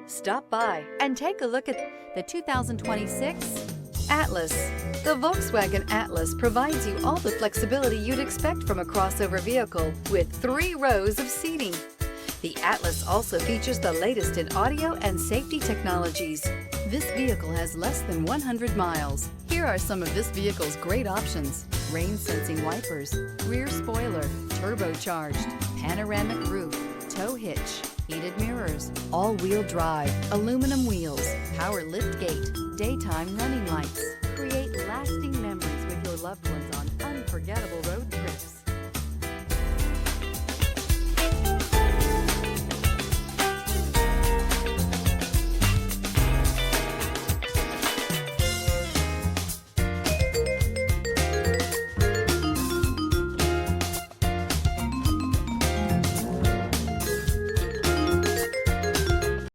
Stop by and take a look at the 2026 Atlas. The Volkswagen Atlas provides you all the flexibility you'd expect from a crossover vehicle with 3 rows of seating. The Atlas also features the latest in audio and safety technologies. This vehicle has less than 100 miles. Here are some of this vehicle's great options: rain-sensing wipers, rear spoiler, turbocharged, panoramic roof, tow hitch, heated mirrors, all-wheel drive, aluminum wheels, power liftgate, daytime running lights. Create lasting memories with your loved ones on unforgettable road trips.